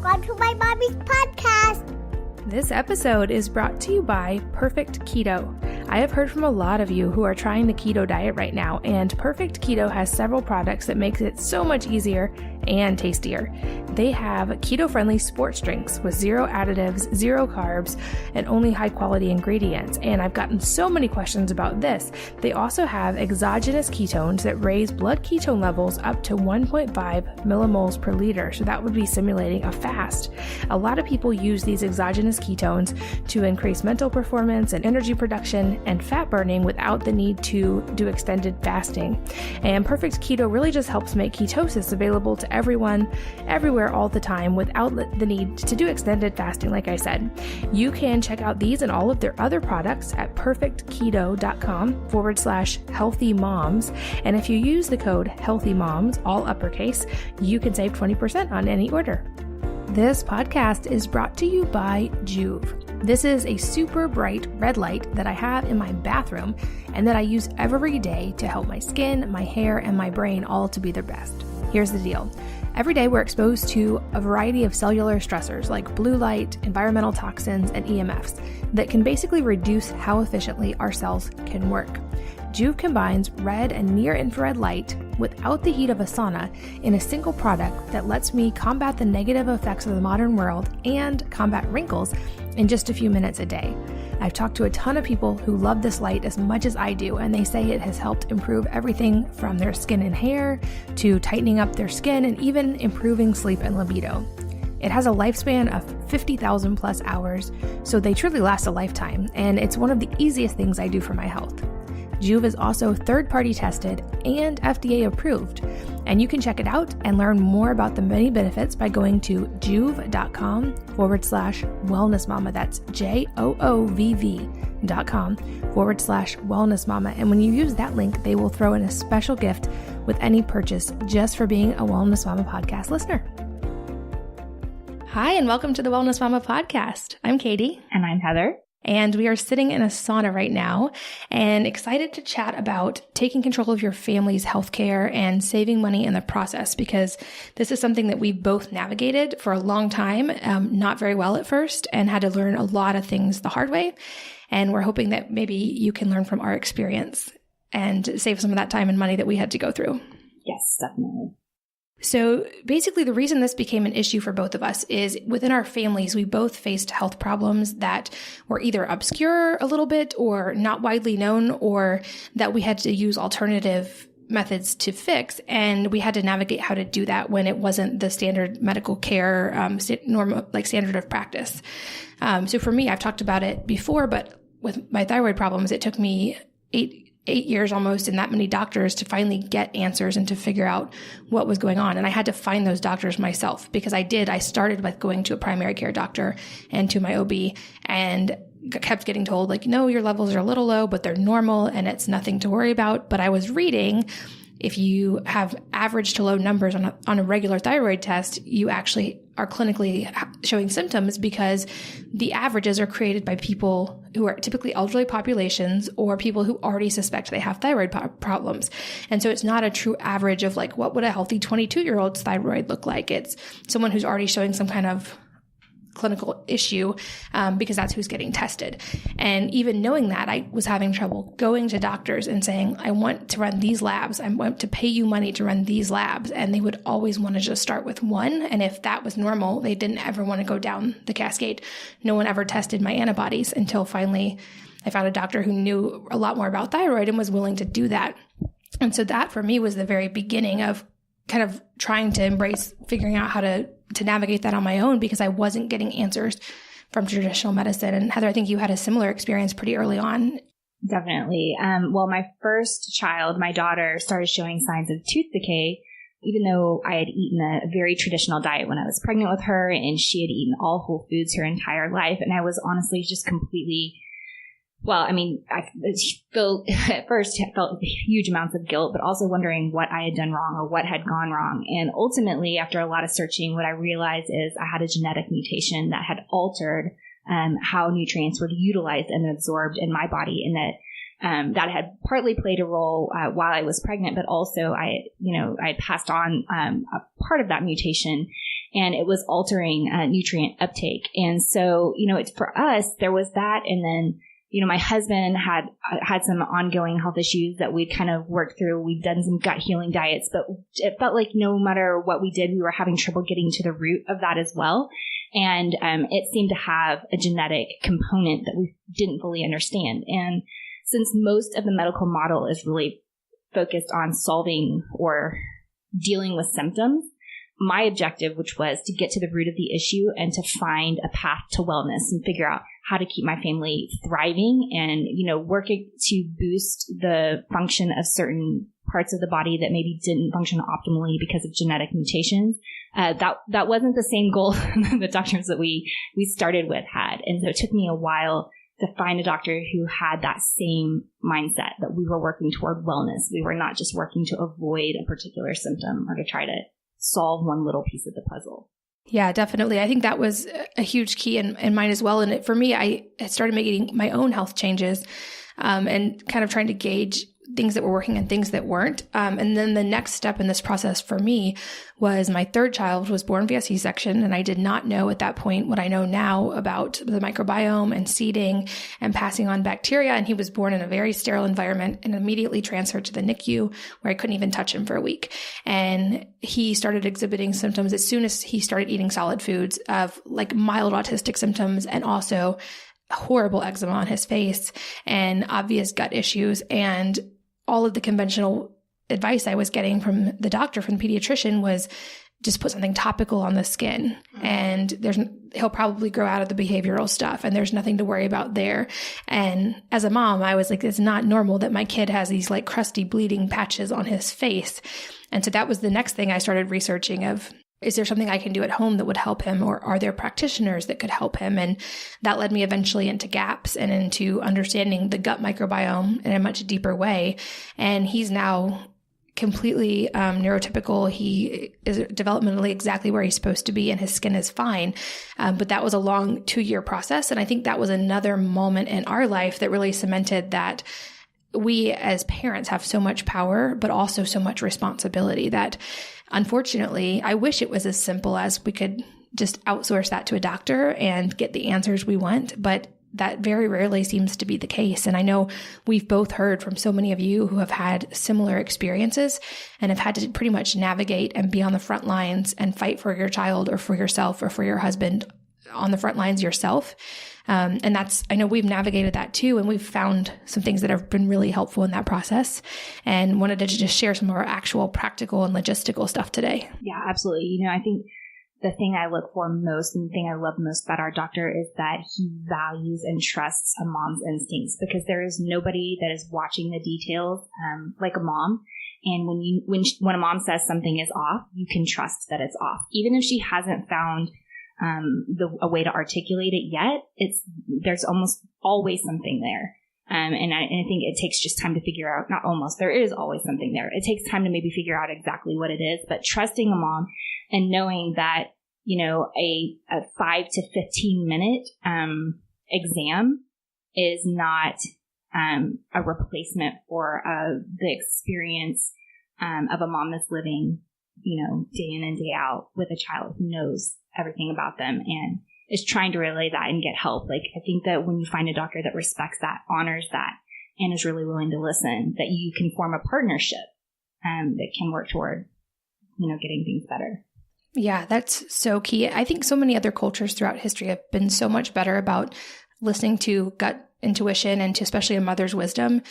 Welcome to my mommy's podcast. This episode is brought to you by Perfect Keto. I have heard from a lot of you who are trying the keto diet right now, and Perfect Keto has several products that makes it so much easier and tastier. They have keto-friendly sports drinks with zero additives, zero carbs, and only high-quality ingredients. And I've gotten so many questions about this. They also have exogenous ketones that raise blood ketone levels up to 1.5 millimoles per liter. So that would be simulating a fast. A lot of people use these exogenous ketones to increase mental performance and energy production and fat burning without the need to do extended fasting. And Perfect Keto really just helps make ketosis available to everyone, everywhere, all the time without the need to do extended fasting, like I said. You can check out these and all of their other products at perfectketo.com/healthymoms. And if you use the code healthymoms, all uppercase, you can save 20% on any order. This podcast is brought to you by Joovv. This is a super bright red light that I have in my bathroom and that I use every day to help my skin, my hair, and my brain all to be their best. Here's the deal. Every day we're exposed to a variety of cellular stressors like blue light, environmental toxins, and EMFs that can basically reduce how efficiently our cells can work. Joovv combines red and near-infrared light without the heat of a sauna in a single product that lets me combat the negative effects of the modern world and combat wrinkles in just a few minutes a day. I've talked to a ton of people who love this light as much as I do, and they say it has helped improve everything from their skin and hair to tightening up their skin and even improving sleep and libido. It has a lifespan of 50,000 plus hours, so they truly last a lifetime, and it's one of the easiest things I do for my health. Joovv is also third-party tested and FDA approved, and you can check it out and learn more about the many benefits by going to joovv.com/wellnessmama. That's JOOVV.com/wellnessmama. And when you use that link, they will throw in a special gift with any purchase just for being a Wellness Mama podcast listener. Hi, and welcome to the Wellness Mama podcast. I'm Katie. And I'm Heather. And we are sitting in a sauna right now and excited to chat about taking control of your family's healthcare and saving money in the process, because this is something that we both navigated for a long time, not very well at first, and had to learn a lot of things the hard way. And we're hoping that maybe you can learn from our experience and save some of that time and money that we had to go through. Yes, definitely. So basically, the reason this became an issue for both of us is within our families, we both faced health problems that were either obscure a little bit or not widely known, or that we had to use alternative methods to fix. And we had to navigate how to do that when it wasn't the standard medical care standard of practice. So for me, I've talked about it before, but with my thyroid problems, it took me eight years almost and that many doctors to finally get answers and to figure out what was going on. And I had to find those doctors myself, because I started with going to a primary care doctor and to my OB, and kept getting told, like, no, your levels are a little low, but they're normal and it's nothing to worry about. But I was reading, if you have average to low numbers on a regular thyroid test, you actually are clinically showing symptoms, because the averages are created by people who are typically elderly populations or people who already suspect they have thyroid problems. And so it's not a true average of like, what would a healthy 22-year-old's thyroid look like? It's someone who's already showing some kind of clinical issue, because that's who's getting tested. And even knowing that, I was having trouble going to doctors and saying, I want to run these labs. I want to pay you money to run these labs. And they would always want to just start with one. And if that was normal, they didn't ever want to go down the cascade. No one ever tested my antibodies until finally I found a doctor who knew a lot more about thyroid and was willing to do that. And so that for me was the very beginning of kind of trying to embrace figuring out how to navigate that on my own, because I wasn't getting answers from traditional medicine. And Heather, I think you had a similar experience pretty early on. Definitely. Well, my first child, my daughter, started showing signs of tooth decay, even though I had eaten a very traditional diet when I was pregnant with her, and she had eaten all whole foods her entire life. And I was honestly just completely, I at first felt huge amounts of guilt, but also wondering what I had done wrong or what had gone wrong. And ultimately, after a lot of searching, what I realized is I had a genetic mutation that had altered how nutrients were utilized and absorbed in my body, and that had partly played a role while I was pregnant, but also I had passed on a part of that mutation. and it was altering nutrient uptake. And so, it's for us, there was that. And then, my husband had some ongoing health issues that we'd kind of worked through. We'd done some gut healing diets, but it felt like no matter what we did, we were having trouble getting to the root of that as well. And it seemed to have a genetic component that we didn't fully understand. And since most of the medical model is really focused on solving or dealing with symptoms, my objective, which was to get to the root of the issue and to find a path to wellness and figure out how to keep my family thriving and, working to boost the function of certain parts of the body that maybe didn't function optimally because of genetic mutations. That wasn't the same goal the doctors that we started with had. And so it took me a while to find a doctor who had that same mindset, that we were working toward wellness. We were not just working to avoid a particular symptom or to try to solve one little piece of the puzzle. Yeah, definitely. I think that was a huge key in mine as well. And for me, I started making my own health changes and kind of trying to gauge things that were working and things that weren't. And then the next step in this process for me was my third child was born via C-section. And I did not know at that point what I know now about the microbiome and seeding and passing on bacteria. And he was born in a very sterile environment and immediately transferred to the NICU, where I couldn't even touch him for a week. And he started exhibiting symptoms as soon as he started eating solid foods of like mild autistic symptoms, and also horrible eczema on his face and obvious gut issues. And all of the conventional advice I was getting from the doctor, from the pediatrician, was just put something topical on the skin and he'll probably grow out of the behavioral stuff and there's nothing to worry about there. And as a mom, I was like, it's not normal that my kid has these like crusty bleeding patches on his face. And so that was the next thing I started researching of, is there something I can do at home that would help him, or are there practitioners that could help him? And that led me eventually into GAPS and into understanding the gut microbiome in a much deeper way. And he's now completely neurotypical. He is developmentally exactly where he's supposed to be, and his skin is fine. But that was a long 2-year process. And I think that was another moment in our life that really cemented that we as parents have so much power, but also so much responsibility that, unfortunately, I wish it was as simple as we could just outsource that to a doctor and get the answers we want, but that very rarely seems to be the case. And I know we've both heard from so many of you who have had similar experiences and have had to pretty much navigate and be on the front lines and fight for your child or for yourself or for your husband on the front lines yourself. And I know we've navigated that too. And we've found some things that have been really helpful in that process, and wanted to just share some of our actual practical and logistical stuff today. Yeah, absolutely. I think the thing I look for most and the thing I love most about our doctor is that he values and trusts a mom's instincts, because there is nobody that is watching the details like a mom. And when a mom says something is off, you can trust that it's off. Even if she hasn't found a way to articulate it yet, there's almost always something there. And I think it takes just time to figure out, not almost, there is always something there. It takes time to maybe figure out exactly what it is, but trusting a mom and knowing that, a 5 to 15 minute exam is not a replacement for the experience of a mom that's living, day in and day out with a child who knows everything about them and is trying to relay that and get help. Like, I think that when you find a doctor that respects that, honors that, and is really willing to listen, that you can form a partnership that can work toward, getting things better. Yeah, that's so key. I think so many other cultures throughout history have been so much better about listening to gut intuition and to especially a mother's wisdom.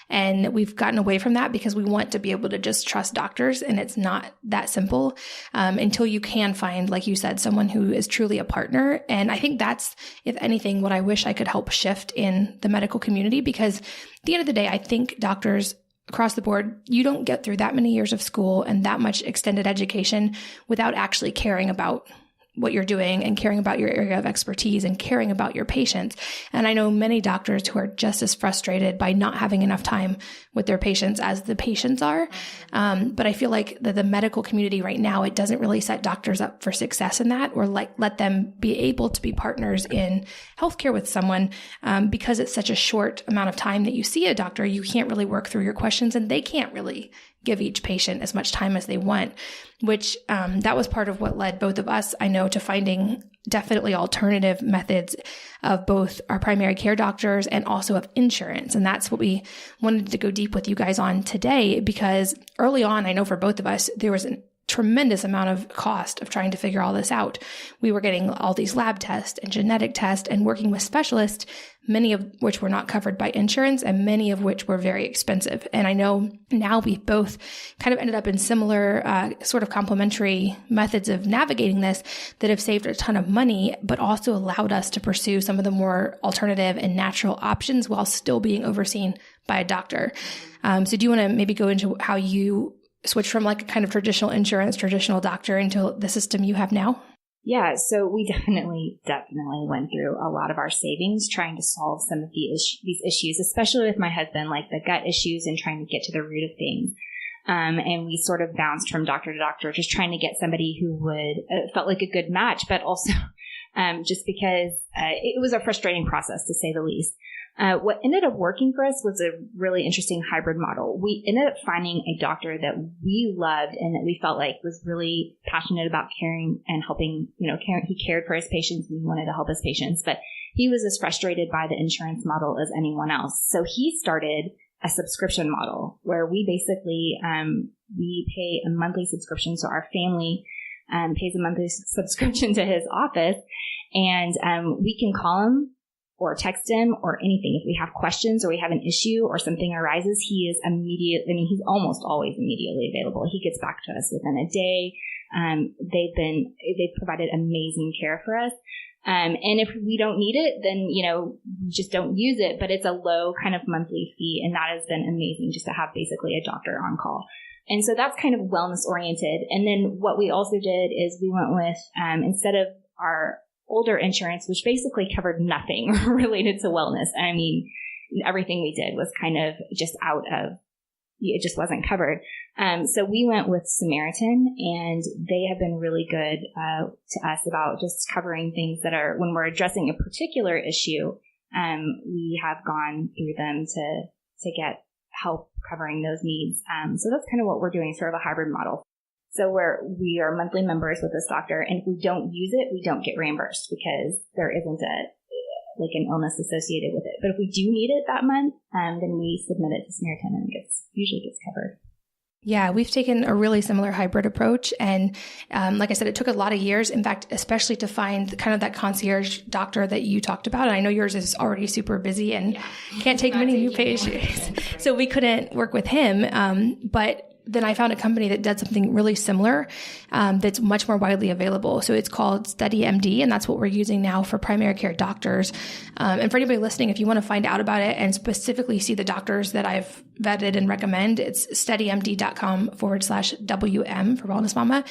And we've gotten away from that because we want to be able to just trust doctors. And it's not that simple until you can find, like you said, someone who is truly a partner. And I think that's, if anything, what I wish I could help shift in the medical community, because at the end of the day, I think doctors across the board, you don't get through that many years of school and that much extended education without actually caring about what you're doing and caring about your area of expertise and caring about your patients. And I know many doctors who are just as frustrated by not having enough time with their patients as the patients are. But I feel like the medical community right now, it doesn't really set doctors up for success in that, or let them be able to be partners in healthcare with someone, because it's such a short amount of time that you see a doctor. You can't really work through your questions and they can't really give each patient as much time as they want, which that was part of what led both of us, I know, to finding definitely alternative methods of both our primary care doctors and also of insurance. And that's what we wanted to go deep with you guys on today, because early on, I know for both of us, there was a tremendous amount of cost of trying to figure all this out. We were getting all these lab tests and genetic tests and working with specialists, many of which were not covered by insurance and many of which were very expensive. And I know now we've both kind of ended up in similar sort of complementary methods of navigating this that have saved a ton of money, but also allowed us to pursue some of the more alternative and natural options while still being overseen by a doctor. So do you want to maybe go into how you switch from like a kind of traditional insurance, traditional doctor into the system you have now? Yeah, so we definitely went through a lot of our savings trying to solve some of these issues, especially with my husband, like the gut issues and trying to get to the root of things. And we sort of bounced from doctor to doctor, just trying to get somebody who would felt like a good match, but also just because it was a frustrating process, to say the least. What ended up working for us was a really interesting hybrid model. We ended up finding a doctor that we loved and that we felt like was really passionate about caring and helping, he cared for his patients and he wanted to help his patients, but he was as frustrated by the insurance model as anyone else. So he started a subscription model where we basically, we pay a monthly subscription. So our family pays a monthly subscription to his office, and we can call him or text him or anything. If we have questions or we have an issue or something arises, he is he's almost always immediately available. He gets back to us within a day. They've provided amazing care for us. And if we don't need it, then, we just don't use it, but it's a low kind of monthly fee. And that has been amazing, just to have basically a doctor on call. And so that's kind of wellness oriented. And then what we also did is we went with, instead of our older insurance, which basically covered nothing related to wellness. I mean, everything we did was kind of just it just wasn't covered. So we went with Samaritan, and they have been really good to us about just covering things that are, when we're addressing a particular issue, we have gone through them to get help covering those needs. So that's kind of what we're doing, sort of a hybrid model. So we are monthly members with this doctor, and if we don't use it, we don't get reimbursed because there isn't an illness associated with it. But if we do need it that month, then we submit it to Samaritan, and it usually gets covered. Yeah, we've taken a really similar hybrid approach. And like I said, it took a lot of years, in fact, especially to find kind of that concierge doctor that you talked about. And I know yours is already super busy and can't take many new patients. So we couldn't work with him. But then I found a company that did something really similar that's much more widely available. So it's called SteadyMD, and that's what we're using now for primary care doctors. And for anybody listening, if you want to find out about it and specifically see the doctors that I've vetted and recommend, it's steadymd.com/WM for Wellness Mama.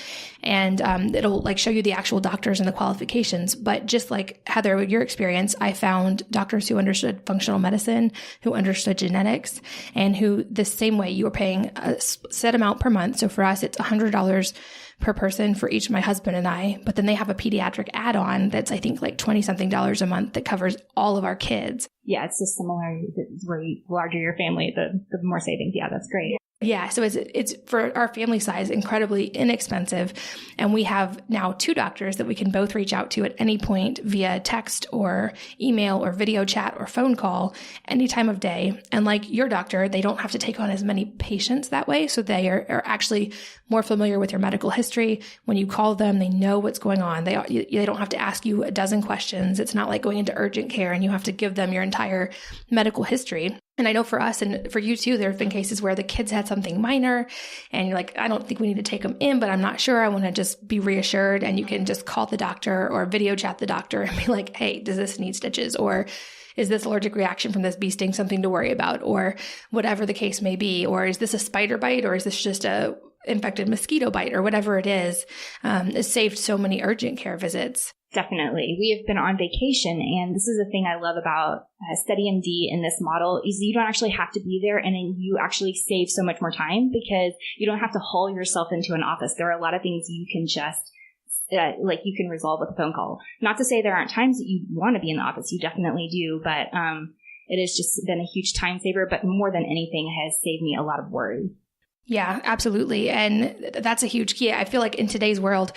And it'll show you the actual doctors and the qualifications. But just like Heather, with your experience, I found doctors who understood functional medicine, who understood genetics, and who the same way you were paying a set amount per month. So for us, it's $100 per person for each, my husband and I. But then they have a pediatric add-on that's, I think, like $20-something a month that covers all of our kids. Yeah, it's just similar. The larger your family, the more savings. Yeah, that's great. Yeah, so it's for our family size, incredibly inexpensive. And we have now 2 doctors that we can both reach out to at any point via text or email or video chat or phone call any time of day. And like your doctor, they don't have to take on as many patients that way. So they are actually more familiar with your medical history. When you call them, they know what's going on. They don't have to ask you a dozen questions. It's not like going into urgent care and you have to give them your entire medical history. And I know for us and for you too, there have been cases where the kids had something minor and you're like, I don't think we need to take them in, but I'm not sure. I want to just be reassured. And you can just call the doctor or video chat the doctor and be like, hey, does this need stitches? Or is this allergic reaction from this bee sting something to worry about? Or whatever the case may be. Or is this a spider bite? Or is this just a infected mosquito bite? Or whatever it is. It's saved so many urgent care visits. Definitely. We have been on vacation, and this is the thing I love about SteadyMD in this model is you don't actually have to be there, and then you actually save so much more time because you don't have to haul yourself into an office. There are a lot of things you can just you can resolve with a phone call. Not to say there aren't times that you want to be in the office. You definitely do, but it has just been a huge time saver, but more than anything has saved me a lot of worry. Yeah, absolutely. And that's a huge key. I feel like in today's world,